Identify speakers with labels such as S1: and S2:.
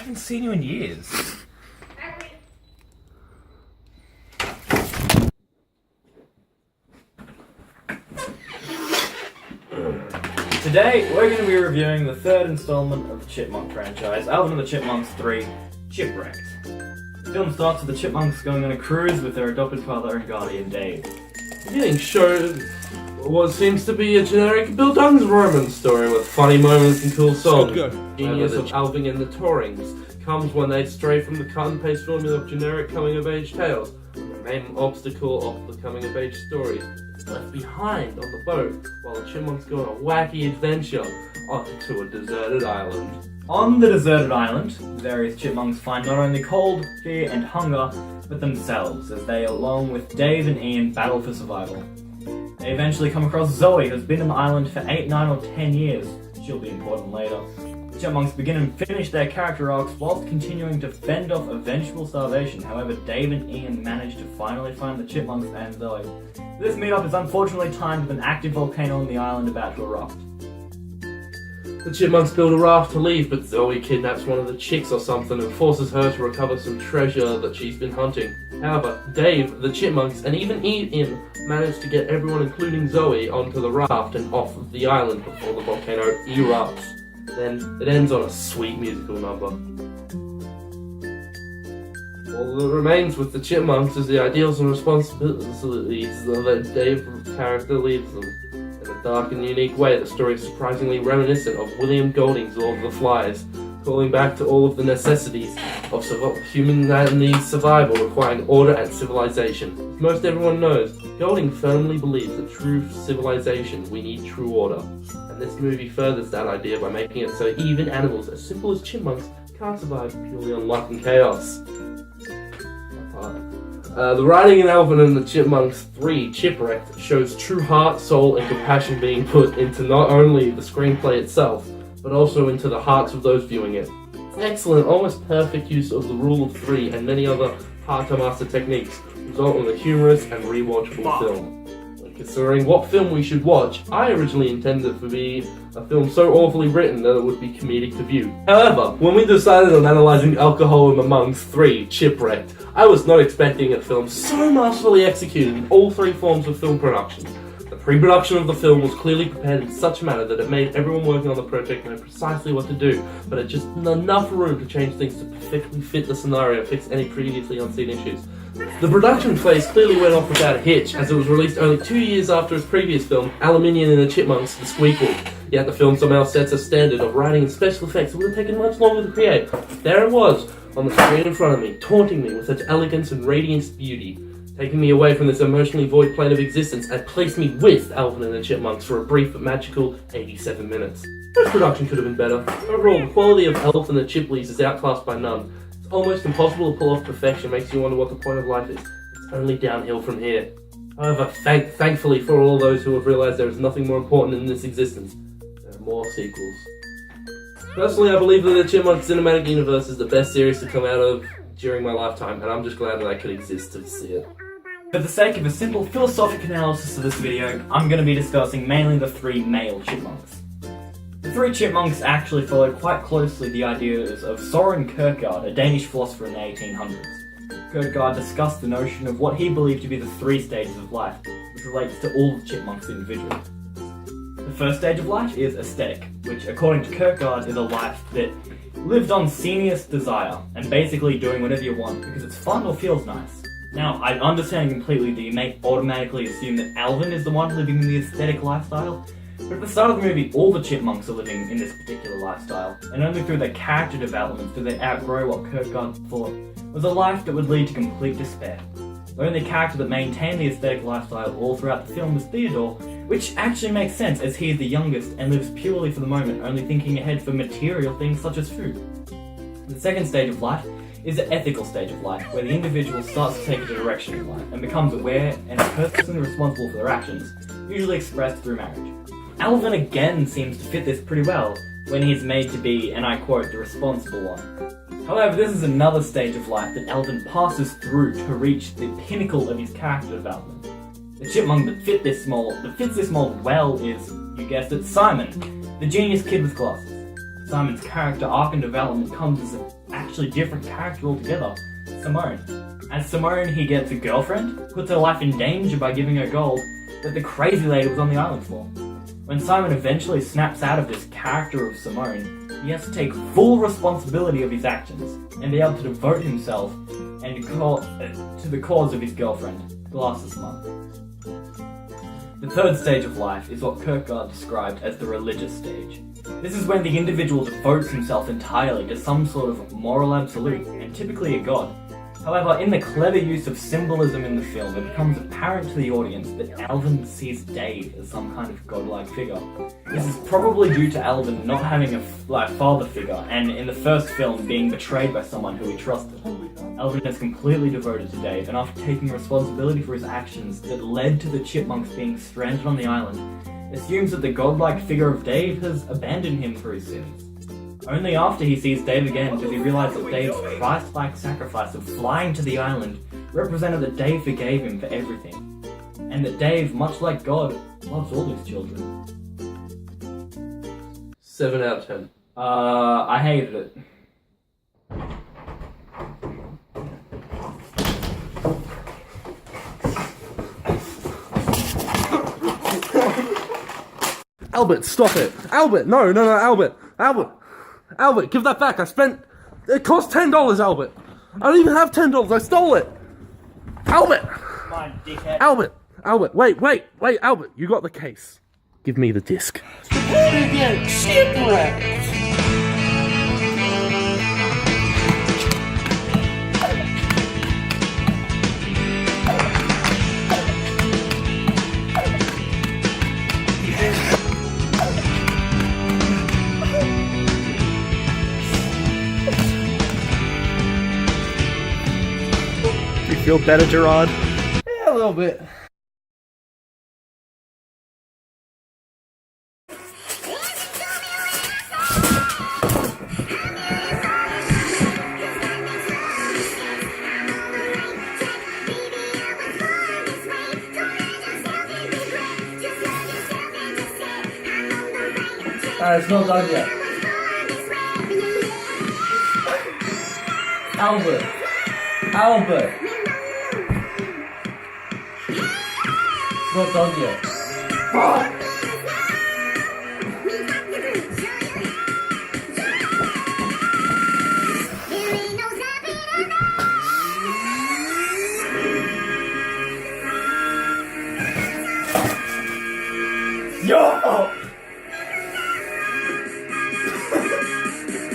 S1: haven't seen you in years. Today, we're going to be reviewing the third installment of the Chipmunk franchise, Alvin and the Chipmunks 3, Chipwrecked. The film starts with the Chipmunks going on a cruise with their adopted father and guardian, Dave.
S2: Getting shown what seems to be a generic Bill Dunn's romance story with funny moments and cool songs. Genius of Alvin and the Torrings comes when they stray from the cut-and-paste formula of generic coming-of-age tales. The main obstacle of the coming-of-age stories is left behind on the boat while the Chipmunks go on a wacky adventure onto a deserted island.
S1: On the deserted island, the various chipmunks find not only cold, fear, and hunger, but themselves as they, along with Dave and Ian, battle for survival. They eventually come across Zoe, who's been on the island for 8, 9, or 10 years. She'll be important later. The chipmunks begin and finish their character arcs whilst continuing to fend off eventual starvation. However, Dave and Ian manage to finally find the chipmunks and Zoe. This meetup is unfortunately timed with an active volcano on the island about to erupt.
S2: The Chipmunks build a raft to leave, but Zoe kidnaps one of the chicks or something and forces her to recover some treasure that she's been hunting. However, Dave, the Chipmunks, and even Ian manage to get everyone, including Zoe, onto the raft and off of the island before the volcano erupts. Then it ends on a sweet musical number. All that remains with the Chipmunks is the ideals and responsibilities that Dave's character leaves them. In a dark and unique way, the story is surprisingly reminiscent of William Golding's Lord of the Flies, calling back to all of the necessities of humanity's survival requiring order and civilization. As most everyone knows, Golding firmly believes that true civilization, we need true order. And this movie furthers that idea by making it so even animals as simple as chipmunks can't survive purely on luck and chaos. The writing in Alvin and the Chipmunks 3, Chipwrecked, shows true heart, soul, and compassion being put into not only the screenplay itself, but also into the hearts of those viewing it. It's an excellent, almost perfect use of the rule of three and many other hard-to-master techniques result in a humorous and rewatchable film. When considering what film we should watch, I originally intended it to be a film so awfully written that it would be comedic to view. However, when we decided on analysing Alcohol and the Monks 3, Chipwrecked, I was not expecting a film so masterfully executed in all three forms of film production. The pre-production of the film was clearly prepared in such a manner that it made everyone working on the project know precisely what to do, but it just enough room to change things to perfectly fit the scenario and fix any previously unseen issues. The production phase clearly went off without a hitch, as it was released only 2 years after its previous film, Aluminium and the Chipmunks, The Squeakle. Yet the film somehow sets a standard of writing and special effects that would have taken much longer to create. There it was, on the screen in front of me, taunting me with such elegance and radiant beauty, taking me away from this emotionally void plane of existence and placed me with Alvin and the Chipmunks for a brief but magical 87 minutes. This production could have been better. Overall, the quality of Elf and the Chipleys is outclassed by none. It's almost impossible to pull off perfection, makes you wonder what the point of life is. It's only downhill from here. However, thankfully for all those who have realised there is nothing more important in this existence, there are more sequels. Personally, I believe that the Chipmunk Cinematic Universe is the best series to come out of during my lifetime, and I'm just glad that I could exist to see it.
S1: For the sake of a simple philosophic analysis of this video, I'm going to be discussing mainly the three male chipmunks. The three chipmunks actually follow quite closely the ideas of Søren Kierkegaard, a Danish philosopher in the 1800s. Kierkegaard discussed the notion of what he believed to be the three stages of life, which relates to all the chipmunks individually. The first stage of life is aesthetic, which according to Kierkegaard is a life that lived on senius desire, and basically doing whatever you want because it's fun or feels nice. Now, I understand completely that you may automatically assume that Alvin is the one living in the aesthetic lifestyle, but at the start of the movie, all the chipmunks are living in this particular lifestyle, and only through their character development do they outgrow what Kierkegaard thought was a life that would lead to complete despair. The only character that maintained the aesthetic lifestyle all throughout the film is Theodore, which actually makes sense as he is the youngest and lives purely for the moment, only thinking ahead for material things such as food. The second stage of life is the ethical stage of life, where the individual starts to take a direction in life and becomes aware and personally responsible for their actions, usually expressed through marriage. Alvin again seems to fit this pretty well, when he is made to be, and I quote, the responsible one. However, this is another stage of life that Alvin passes through to reach the pinnacle of his character development. The chipmunk that fits this mold well is, you guessed it, Simon, the genius kid with glasses. Simon's character arc and development comes as an actually different character altogether, Simone. As Simone, he gets a girlfriend, puts her life in danger by giving her gold that the crazy lady was on the island for. When Simon eventually snaps out of this character of Simone, he has to take full responsibility of his actions and be able to devote himself to the cause of his girlfriend, Glasses Monk. The third stage of life is what Kierkegaard described as the religious stage. This is when the individual devotes himself entirely to some sort of moral absolute, and typically a god. However, in the clever use of symbolism in the film, it becomes apparent to the audience that Alvin sees Dave as some kind of godlike figure. This is probably due to Alvin not having a father figure, and in the first film being betrayed by someone who he trusted. Alvin is completely devoted to Dave, and after taking responsibility for his actions that led to the chipmunks being stranded on the island, assumes that the godlike figure of Dave has abandoned him for his sins. Only after he sees Dave again does he realize that Dave's Christ-like sacrifice of flying to the island represented that Dave forgave him for everything, and that Dave, much like God, loves all his children.
S2: 7 out of 10.
S1: I hated it.
S2: Albert, stop it! Albert, no, Albert, give that back. It cost $10, Albert. I don't even have $10. I stole it. Albert!
S1: Come on, dickhead.
S2: Albert, wait, Albert, you got the case. Give me the disc. Prepare to get Chipwrecked!
S3: Feel better, Gerard?
S2: Yeah, a little bit. It's not done yet. Albert. It's not done yet. Fuck!
S1: Yo!